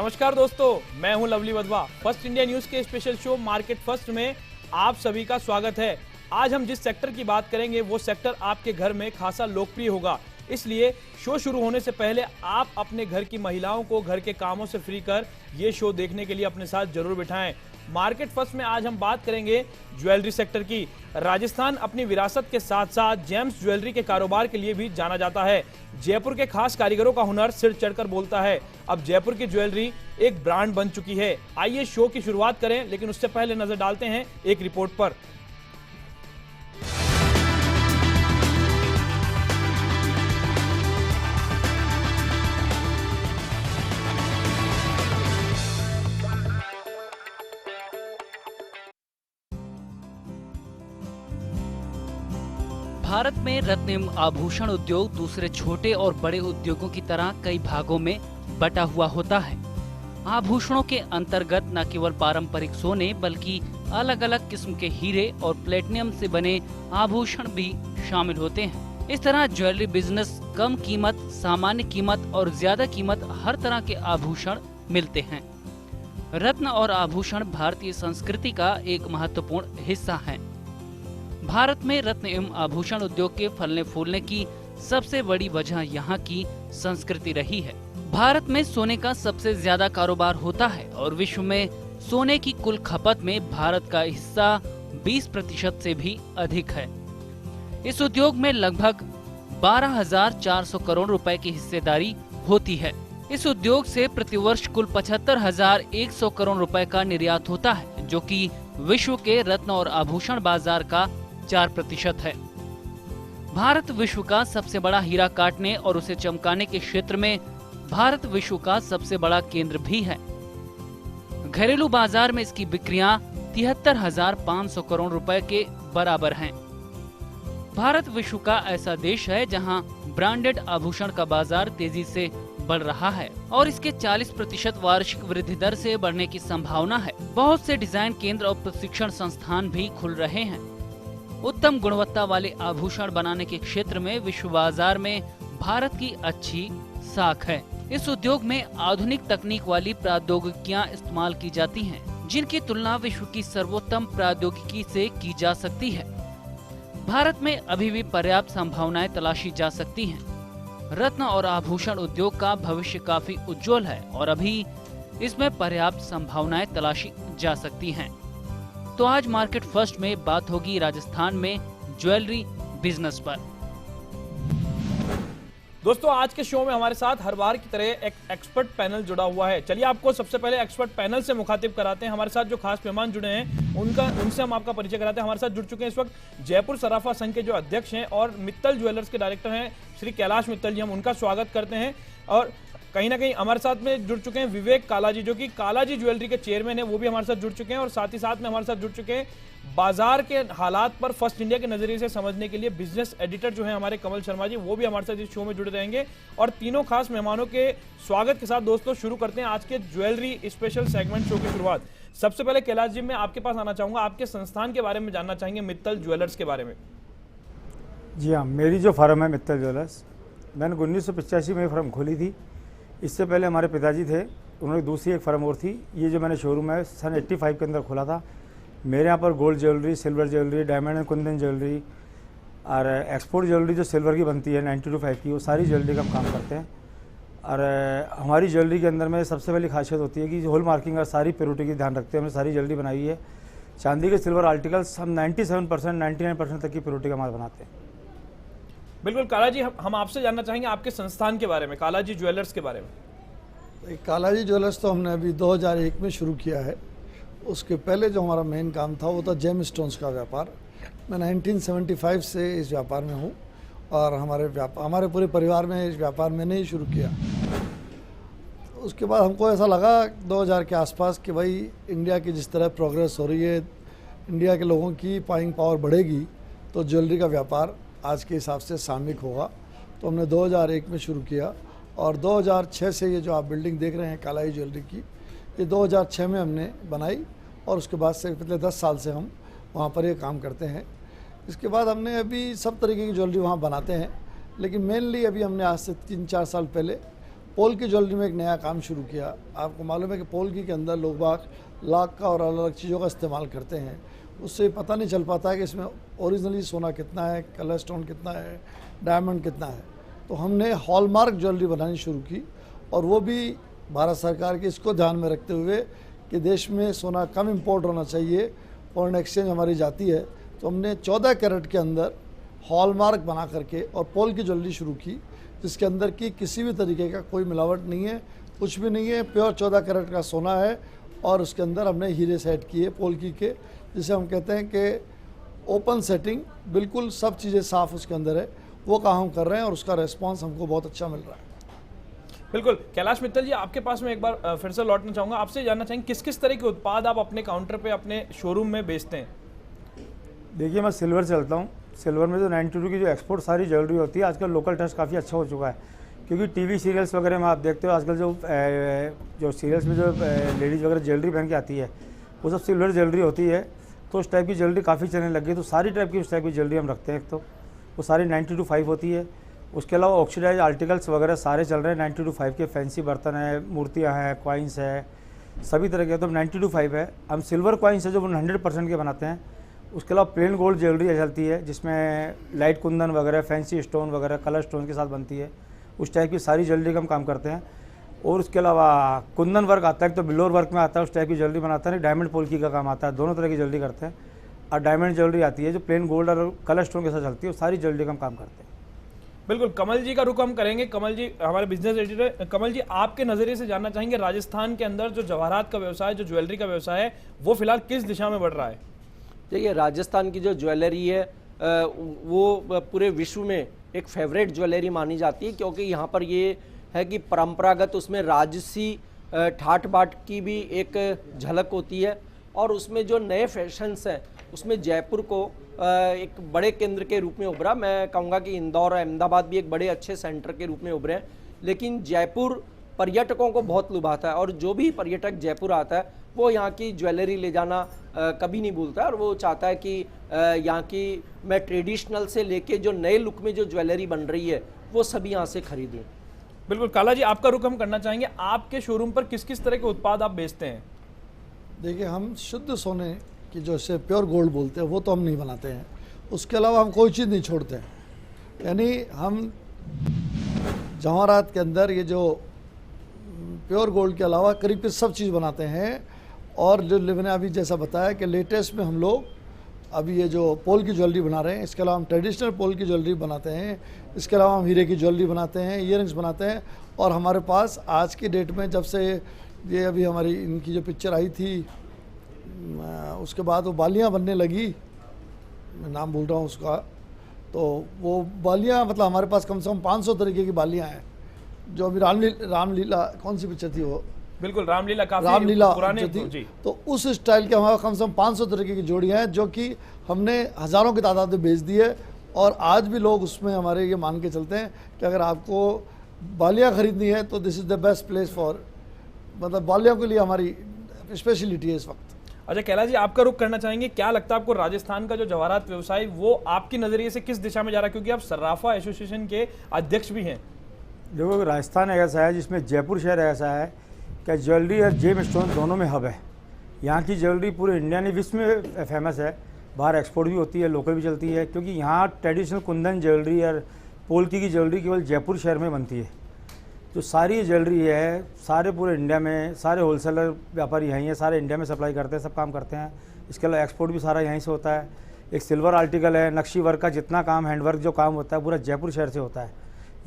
नमस्कार दोस्तों, मैं हूं lovely Wadhwa. First India news के स्पेशल शो मार्केट फर्स्ट में आप सभी का स्वागत है। आज हम जिस सेक्टर की बात करेंगे वो सेक्टर आपके घर में खासा लोकप्रिय होगा, इसलिए शो शुरू होने से पहले आप अपने घर की महिलाओं को घर के कामों से फ्री कर ये शो देखने के लिए अपने साथ जरूर बिठाएं। मार्केट फर्स्ट में आज हम बात करेंगे ज्वेलरी सेक्टर की। राजस्थान अपनी विरासत के साथ साथ जेम्स ज्वेलरी के कारोबार के लिए भी जाना जाता है। जयपुर के खास कारीगरों का हुनर सिर चढ़कर बोलता है। अब जयपुर की ज्वेलरी एक ब्रांड बन चुकी है। आइए शो की शुरुआत करें, लेकिन उससे पहले नजर डालते हैं एक रिपोर्ट पर। भारत में रत्न एवं आभूषण उद्योग दूसरे छोटे और बड़े उद्योगों की तरह कई भागों में बटा हुआ होता है। आभूषणों के अंतर्गत न केवल पारंपरिक सोने बल्कि अलग अलग किस्म के हीरे और प्लेटिनम से बने आभूषण भी शामिल होते हैं। इस तरह ज्वेलरी बिजनेस कम कीमत, सामान्य कीमत और ज्यादा कीमत हर तरह के आभूषण मिलते हैं। रत्न और आभूषण भारतीय संस्कृति का एक महत्वपूर्ण हिस्सा है। भारत में रत्न एवं आभूषण उद्योग के फलने फूलने की सबसे बड़ी वजह यहाँ की संस्कृति रही है। भारत में सोने का सबसे ज्यादा कारोबार होता है और विश्व में सोने की कुल खपत में भारत का हिस्सा 20% से भी अधिक है। इस उद्योग में लगभग 12,400 करोड़ रुपए की हिस्सेदारी होती है। इस उद्योग से प्रतिवर्ष कुल 75,100 करोड़ रुपए का निर्यात होता है, जो कि विश्व के रत्न और आभूषण बाजार का 4% है। भारत विश्व का सबसे बड़ा हीरा काटने और उसे चमकाने के क्षेत्र में भारत विश्व का सबसे बड़ा केंद्र भी है। घरेलू बाजार में इसकी बिक्रियां 73,500 करोड़ रुपए के बराबर हैं। भारत विश्व का ऐसा देश है जहां ब्रांडेड आभूषण का बाजार तेजी से बढ़ रहा है और इसके 40% वार्षिक वृद्धि दर से बढ़ने की संभावना है। बहुत से डिजाइन केंद्र और प्रशिक्षण संस्थान भी खुल रहे हैं। उत्तम गुणवत्ता वाले आभूषण बनाने के क्षेत्र में विश्व बाजार में भारत की अच्छी साख है। इस उद्योग में आधुनिक तकनीक वाली प्रौद्योगिकियां इस्तेमाल की जाती हैं, जिनकी तुलना विश्व की सर्वोत्तम प्रौद्योगिकी से की जा सकती है। भारत में अभी भी पर्याप्त संभावनाएं तलाशी जा सकती हैं। रत्न और आभूषण उद्योग का भविष्य काफी उज्जवल है और अभी इसमें पर्याप्त संभावनाएं तलाशी जा सकती हैं। तो आज मार्केट फर्स्ट में बात होगी राजस्थान में ज्वेलरी बिजनेस पर। दोस्तों, आज के शो में हमारे साथ हर बार की तरह एक एक्सपर्ट पैनल जुड़ा हुआ है। चलिए आपको सबसे पहले एक्सपर्ट पैनल से मुखातिब कराते हैं। हमारे साथ जो खास मेहमान जुड़े हैं उनसे हम आपका परिचय कराते हैं। हमारे साथ जुड़ चुके हैं इस वक्त जयपुर सराफा संघ के जो अध्यक्ष हैं और मित्तल ज्वेलर्स के डायरेक्टर हैं श्री कैलाश मित्तल जी। हम उनका स्वागत करते हैं। और कहीं ना कहीं हमारे साथ में जुड़ चुके हैं विवेक काला जी, जो कि काला जी ज्वेलरी के चेयरमैन है, वो भी हमारे साथ जुड़ चुके हैं। और साथ ही साथ में हमारे साथ जुड़ चुके हैं बाजार के हालात पर फर्स्ट इंडिया के नजरिए से समझने के लिए बिजनेस एडिटर जो है हमारे कमल शर्मा जी, वो भी हमारे साथ इस शो में जुड़े रहेंगे। और तीनों खास मेहमानों के स्वागत के साथ दोस्तों शुरू करते हैं आज के ज्वेलरी स्पेशल सेगमेंट शो की शुरुआत। सबसे पहले कैलाश जी, मैं आपके पास आना चाहूंगा, आपके संस्थान के बारे में जानना चाहेंगे, मित्तल ज्वेलर्स के बारे में। जी हाँ, मेरी जो फर्म है मित्तल ज्वेलर्स, मैंने 1985 में फर्म खोली थी। इससे पहले हमारे पिताजी थे, उन्होंने दूसरी एक फर्म और थी। ये जो मैंने शोरूम है सन 85 के अंदर खोला था। मेरे यहाँ पर gold jewellery, silver jewellery, diamond and Kundan jewellery और एक्सपोर्ट ज्वेलरी जो सिल्वर की बनती है 92.5 की, वो सारी ज्वेलरी का हम काम करते हैं। और हमारी ज्वेलरी के अंदर में सबसे पहली खासियत होती है कि होल मार्किंग और सारी प्योरिटी की ध्यान रखते हैं। हमने सारी ज्वेलरी बनाई है। चांदी के सिल्वर आर्टिकल्स हम 97%, 99% तक की प्योरिटी का माल बनाते हैं। बिल्कुल काला जी, हम आपसे जानना चाहेंगे आपके संस्थान के बारे में, काला जी ज्वेलर्स के बारे में। काला जी ज्वेलर्स तो हमने अभी 2001 में शुरू किया है। उसके पहले जो हमारा मेन काम था वो था जेम स्टोन्स का व्यापार। मैं 1975 से इस व्यापार में हूँ और हमारे पूरे परिवार में इस व्यापार मैंने ही शुरू किया। उसके बाद हमको ऐसा लगा 2000 के आसपास कि भाई इंडिया की जिस तरह प्रोग्रेस हो रही है, इंडिया के लोगों की बाइंग पावर बढ़ेगी तो ज्वेलरी का व्यापार आज के हिसाब से सामयिक होगा। तो हमने 2001 में शुरू किया और 2006 से ये जो आप बिल्डिंग देख रहे हैं कालाई ज्वेलरी की, ये 2006 में हमने बनाई और उसके बाद से पिछले 10 साल से हम वहाँ पर ये काम करते हैं। इसके बाद हमने अभी सब तरीके की ज्वेलरी वहाँ बनाते हैं, लेकिन मेनली अभी हमने आज से 3-4 साल पहले पोल की ज्वेलरी में एक नया काम शुरू किया। आपको मालूम है कि पोल की के अंदर लोग बाग लाख का और अलग अलग चीज़ों का इस्तेमाल करते हैं, उससे पता नहीं चल पाता है कि इसमें ओरिजिनली सोना कितना है, कलर स्टोन कितना है, डायमंड कितना है। तो हमने हॉलमार्क ज्वेलरी बनानी शुरू की, और वो भी भारत सरकार के इसको ध्यान में रखते हुए कि देश में सोना कम इंपोर्ट होना चाहिए, फॉरेन एक्सचेंज हमारी जाती है, तो हमने 14 कैरेट के अंदर हॉलमार्क बना करके और पोल की ज्वेलरी शुरू की, जिसके अंदर की किसी भी तरीके का कोई मिलावट नहीं है, कुछ भी नहीं है, प्योर 14 कैरेट का सोना है। और उसके अंदर हमने हीरे सेट किए पोल की के, जिसे हम कहते हैं कि ओपन सेटिंग, बिल्कुल सब चीज़ें साफ़ उसके अंदर है। वो काम हम कर रहे हैं और उसका रेस्पॉन्स हमको बहुत अच्छा मिल रहा है। बिल्कुल। कैलाश मित्तल जी, आपके पास में एक बार फिर से लौटना चाहूँगा, आपसे जानना चाहेंगे किस किस तरह के उत्पाद आप अपने काउंटर पे अपने शोरूम में बेचते हैं? देखिए, मैं सिल्वर चलता हूँ। सिल्वर में जो 92 की जो एक्सपोर्ट सारी ज्वेलरी होती है, आजकल लोकल टच काफ़ी अच्छा हो चुका है, क्योंकि टीवी सीरियल्स वगैरह में आप देखते हो आजकल जो सीरियल्स में जो लेडीज़ वगैरह ज्वेलरी पहन के आती है, वो सब सिल्वर ज्वेलरी होती है। तो उस टाइप की ज्वेलरी काफ़ी चलने लग गई, तो सारी टाइप की उस टाइप की ज्वेलरी हम रखते हैं। एक तो वो सारी 92/5 होती है। उसके अलावा ऑक्सीडाइज आर्टिकल्स वगैरह सारे चल रहे हैं 92/5 के। फैंसी बर्तन है, मूर्तियाँ हैं, कॉइन्स है, सभी तरह के। तो 92/5 है। हम सिल्वर कॉइन्स है जो 100% के बनाते हैं। उसके अलावा प्लेन गोल्ड ज्वेलरी चलती है, जिसमें लाइट कुंदन वगैरह, फैंसी स्टोन वगैरह, कलर स्टोन के साथ बनती है। उस टाइप की सारी ज्वेलरी का हम काम करते हैं। और उसके अलावा कुंदन वर्क आता है, तो बिलोर वर्क में आता है, उस टाइप की ज्वेलरी बनाता है। डायमंड पोल्की का काम आता है, दोनों तरह की ज्वेलरी करते हैं। और डायमंड ज्वेलरी आती है जो प्लेन गोल्ड और कलर स्टोन के साथ चलती है, वो सारी ज्वेलरी का हम काम करते हैं। बिल्कुल। कमल जी का रुख हम करेंगे। कमल जी हमारे बिजनेस एडिटर। कमल जी, आपके नज़रिए से जानना चाहेंगे, राजस्थान के अंदर जो जवाहरात का व्यवसाय, जो ज्वेलरी का व्यवसाय है, वो फिलहाल किस दिशा में बढ़ रहा है? देखिए, राजस्थान की जो ज्वेलरी है वो पूरे विश्व में एक फेवरेट ज्वेलरी मानी जाती है, क्योंकि यहाँ पर ये है कि परंपरागत उसमें राजसी ठाट बाट की भी एक झलक होती है, और उसमें जो नए फैशंस हैं उसमें जयपुर को एक बड़े केंद्र के रूप में उभरा। मैं कहूँगा कि इंदौर और अहमदाबाद भी एक बड़े अच्छे सेंटर के रूप में उभरे हैं, लेकिन जयपुर पर्यटकों को बहुत लुभाता है, और जो भी पर्यटक जयपुर आता है वो यहाँ की ज्वेलरी ले जाना कभी नहीं भूलता है, और वो चाहता है कि यहाँ की मैं ट्रेडिशनल से लेके जो नए लुक में जो ज्वेलरी बन रही है वो सभी यहाँ से खरीदूँ। बिल्कुल। काला जी, आपका रुख हम करना चाहेंगे, आपके शोरूम पर किस किस तरह के उत्पाद आप बेचते हैं? देखिए, हम शुद्ध सोने की जो इसे प्योर गोल्ड बोलते हैं वो तो हम नहीं बनाते हैं, उसके अलावा हम कोई चीज़ नहीं छोड़ते हैं। यानी हम जवाहरात के अंदर ये जो प्योर गोल्ड के अलावा करीब सब चीज़ बनाते हैं। और जो मैंने अभी जैसा बताया कि लेटेस्ट में हम लोग अभी ये जो पोल की ज्वेलरी बना रहे हैं, इसके अलावा हम ट्रेडिशनल पोल की ज्वेलरी बनाते हैं, इसके अलावा हम हीरे की ज्वेलरी बनाते हैं, ईयरिंग्स बनाते हैं। और हमारे पास आज की डेट में, जब से ये अभी हमारी इनकी जो पिक्चर आई थी, उसके बाद वो बालियाँ बनने लगी, मैं नाम भूल रहा हूँ उसका, तो वो बालियाँ मतलब हमारे पास कम से कम 500 तरीके की बालियाँ हैं। जो अभी रामलीला कौन सी पिक्चर थी वो? बिल्कुल, रामलीला। काफी रामलीला पुराने जो थी, जी। तो उस स्टाइल के हमारे कम से कम 500 तरीके की जोड़ियाँ हैं, जो कि हमने हज़ारों की तादाद में बेच दी है। और आज भी लोग उसमें हमारे ये मान के चलते हैं कि अगर आपको बालियाँ खरीदनी है तो this is the best place for, मतलब बालियों के लिए हमारी स्पेशलिटी है इस वक्त। अच्छा कैलाश जी, आपका रुख करना चाहेंगे, क्या लगता है आपको राजस्थान का जो जवाहरात व्यवसाय वो आपके नजरिए से किस दिशा में जा रहा है, क्योंकि आप सर्राफा एसोसिएशन के अध्यक्ष भी हैं? देखो, राजस्थान ऐसा है जिसमें जयपुर शहर ऐसा है कि ज्वेलरी और जेम स्टोन दोनों में हब है। यहाँ की ज्वेलरी पूरे इंडिया ने विश्व में फेमस है, बाहर एक्सपोर्ट भी होती है, लोकल भी चलती है, क्योंकि यहाँ ट्रेडिशनल कुंदन ज्वेलरी और पोल्की की ज्वेलरी केवल जयपुर शहर में बनती है। जो सारी ज्वेलरी है सारे पूरे इंडिया में, सारे होलसेलर व्यापारी यहीं हैं, सारे इंडिया में सप्लाई करते हैं, सब काम करते हैं। इसके अलावा एक्सपोर्ट भी सारा यहीं से होता है। एक सिल्वर आर्टिकल है, नक्शी वर्क का जितना काम, हैंडवर्क जो काम होता है पूरा जयपुर शहर से होता है।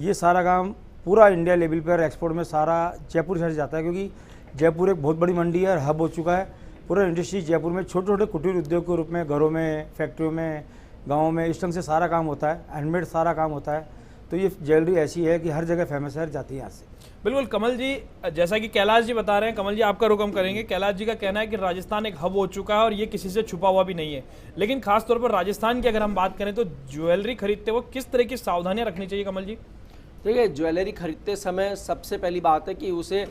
ये सारा काम पूरा इंडिया लेवल पर एक्सपोर्ट में सारा जयपुर शहर से जाता है, क्योंकि जयपुर एक बहुत बड़ी मंडी है और हब हो चुका है। पूरा इंडस्ट्री जयपुर में छोटे छोटे कुटीर उद्योग के रूप में घरों में, फैक्ट्रियों में, गाँव में इस ढंग से सारा काम होता है, हैंडमेड सारा काम होता है। तो ये ज्वेलरी ऐसी है कि हर जगह फेमस है, जाती है यहाँ से। बिल्कुल कमल जी, जैसा कि कैलाश जी बता रहे हैं, कमल जी आपका रुख हम करेंगे। कैलाश जी का कहना है कि राजस्थान एक हब हो चुका है और ये किसी से छुपा हुआ भी नहीं है, लेकिन खास तौर पर राजस्थान की अगर हम बात करें तो ज्वेलरी खरीदते वक्त किस तरह की सावधानियां रखनी चाहिए कमल जी? देखिए, ज्वेलरी खरीदते समय सबसे पहली बात है कि उसे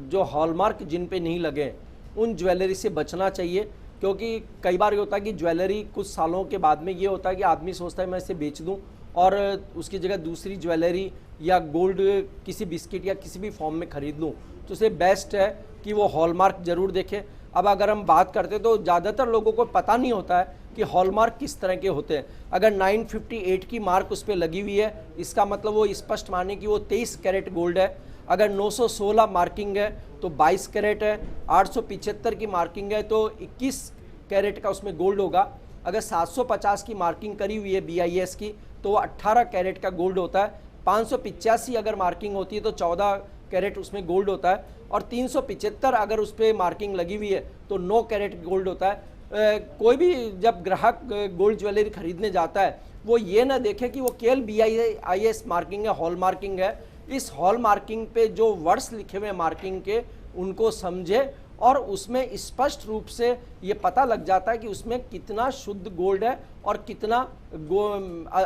जो हॉलमार्क जिन पे नहीं लगे उन ज्वेलरी से बचना चाहिए, क्योंकि कई बार ये होता है कि ज्वेलरी कुछ सालों के बाद में ये होता है कि आदमी सोचता है मैं इसे बेच दूं और उसकी जगह दूसरी ज्वेलरी या गोल्ड किसी बिस्किट या किसी भी फॉर्म में खरीद लूँ, तो उसे बेस्ट है कि वो हॉलमार्क जरूर देखें। अब अगर हम बात करते तो ज़्यादातर लोगों को पता नहीं होता है कि हॉलमार्क किस तरह के होते हैं। अगर 958 की मार्क उस पर लगी हुई है, इसका मतलब वो स्पष्ट माने कि वो 23 कैरेट गोल्ड है। अगर 916 मार्किंग है तो 22 कैरेट है। 875 की मार्किंग है तो 21 कैरेट का उसमें गोल्ड होगा। अगर 750 की मार्किंग करी हुई है BIS की तो वो 18 कैरेट का गोल्ड होता है। 585 अगर मार्किंग होती है तो 14 कैरेट उसमें गोल्ड होता है। और 375 अगर उस पर मार्किंग लगी हुई है तो 9 कैरेट गोल्ड होता है। कोई भी जब ग्राहक गोल्ड ज्वेलरी खरीदने जाता है वो ये ना देखे कि वो केवल BIS मार्किंग है, हॉल मार्किंग है। इस हॉल मार्किंग पे जो वर्ड्स लिखे हुए मार्किंग के उनको समझे और उसमें स्पष्ट रूप से ये पता लग जाता है कि उसमें कितना शुद्ध गोल्ड है और कितना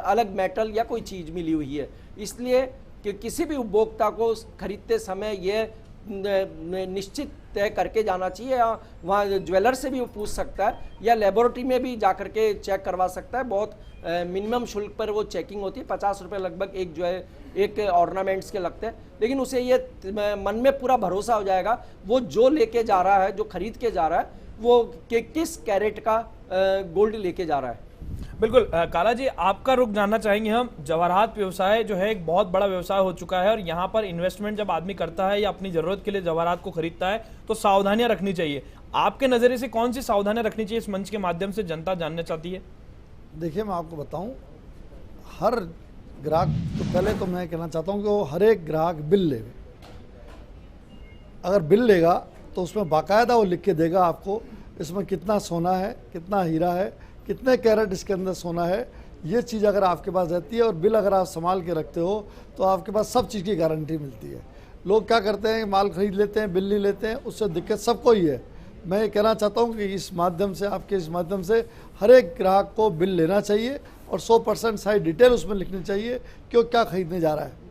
अलग मेटल या कोई चीज़ मिली हुई है। इसलिए कि किसी भी उपभोक्ता को खरीदते समय ये निश्चित तय करके जाना चाहिए, या वहाँ ज्वेलर से भी वो पूछ सकता है या लेबोरेटरी में भी जा करके चेक करवा सकता है। बहुत मिनिमम शुल्क पर वो चेकिंग होती है, 50 रुपये लगभग एक ऑर्नामेंट्स के लगते हैं। लेकिन उसे ये मन में पूरा भरोसा हो जाएगा वो जो लेके जा रहा है, जो खरीद के जा रहा है, वो किस कैरेट का गोल्ड लेके जा रहा है। बिल्कुल काला जी, आपका रुख जानना चाहेंगे हम। जवाहरात व्यवसाय जो है एक बहुत बड़ा व्यवसाय हो चुका है और यहाँ पर इन्वेस्टमेंट जब आदमी करता है या अपनी जरूरत के लिए जवाहरात को खरीदता है तो सावधानियां रखनी चाहिए। आपके नजरिए से कौन सी सावधानियां रखनी चाहिए इस मंच के माध्यम से जनता जानना चाहती है? देखिए, मैं आपको बताऊं, हर ग्राहक तो पहले तो मैं कहना चाहता हूं कि वो हर एक ग्राहक बिल ले। अगर बिल लेगा तो उसमें बाकायदा वो लिख के देगा आपको इसमें कितना सोना है, कितना हीरा है, कितने कैरेट इसके अंदर सोना है। ये चीज़ अगर आपके पास रहती है और बिल अगर आप संभाल के रखते हो तो आपके पास सब चीज़ की गारंटी मिलती है। लोग क्या करते हैं, माल खरीद लेते हैं, बिल नहीं लेते हैं, उससे दिक्कत सबको ही है। मैं ये कहना चाहता हूँ कि इस माध्यम से, आपके इस माध्यम से हर एक ग्राहक को बिल लेना चाहिए और 100% सारी डिटेल उसमें लिखनी चाहिए कि वो क्या खरीदने जा रहा है।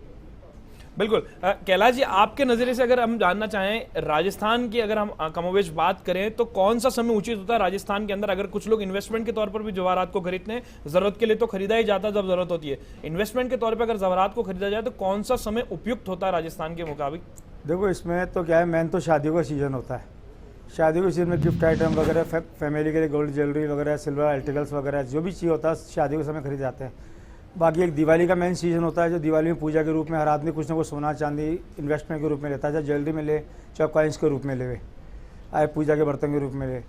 बिल्कुल कैलाश जी, आपके नजरिए से अगर हम जानना चाहें, राजस्थान की अगर हम कमोवेश बात करें तो कौन सा समय उचित होता है राजस्थान के अंदर? अगर कुछ लोग इन्वेस्टमेंट के तौर पर भी जवाहरात को खरीदते हैं, जरूरत के लिए तो खरीदा ही जाता है जब जरूरत होती है, इन्वेस्टमेंट के तौर पर अगर जवाहरात को खरीदा जाए तो कौन सा समय उपयुक्त होता है राजस्थान के मुताबिक? देखो, इसमें तो क्या है, मेन तो शादियों का सीज़न होता है। शादियों के सीजन में गिफ्ट आइटम वगैरह, फैमिली के लिए गोल्ड ज्वेलरी वगैरह, सिल्वर आर्टिकल्स वगैरह, जो भी चीज़ होता है शादियों के समय खरीद जाते हैं। बाकी एक दिवाली का मेन सीजन होता है, जो दिवाली में पूजा के रूप में हर आदमी कुछ ना कुछ सोना चांदी इन्वेस्टमेंट के रूप में लेता है, चाहे ज्वेलरी में ले, चाहे कॉइन्स के रूप में ले, आए पूजा के बर्तन के रूप में ले।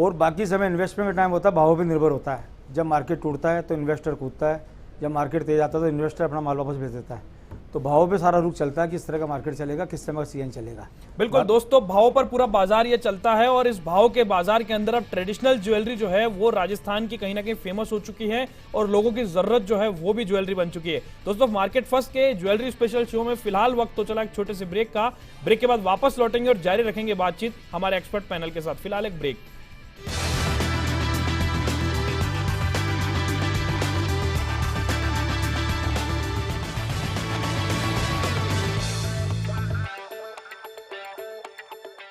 और बाकी समय इन्वेस्टमेंट का टाइम होता है, भावों पर निर्भर होता है। जब मार्केट टूटता है तो इन्वेस्टर कूदता है, जब मार्केट तेज आता है तो इन्वेस्टर अपना माल वापस भेज देता है। तो भावों पे सारा रुख चलता है, किस तरह का मार्केट चलेगा, किस तरह का सीजन चलेगा। बिल्कुल दोस्तों, भाव पर पूरा बाजार ये चलता है और इस भाव के बाजार के अंदर अब ट्रेडिशनल ज्वेलरी जो है वो राजस्थान की कहीं ना कहीं फेमस हो चुकी है और लोगों की जरूरत जो है वो भी ज्वेलरी बन चुकी है। दोस्तों, मार्केट फर्स्ट के ज्वेलरी स्पेशल शो में फिलहाल वक्त तो चला एक छोटे से ब्रेक का। ब्रेक के बाद वापस लौटेंगे और जारी रखेंगे बातचीत हमारे एक्सपर्ट पैनल के साथ। फिलहाल एक ब्रेक।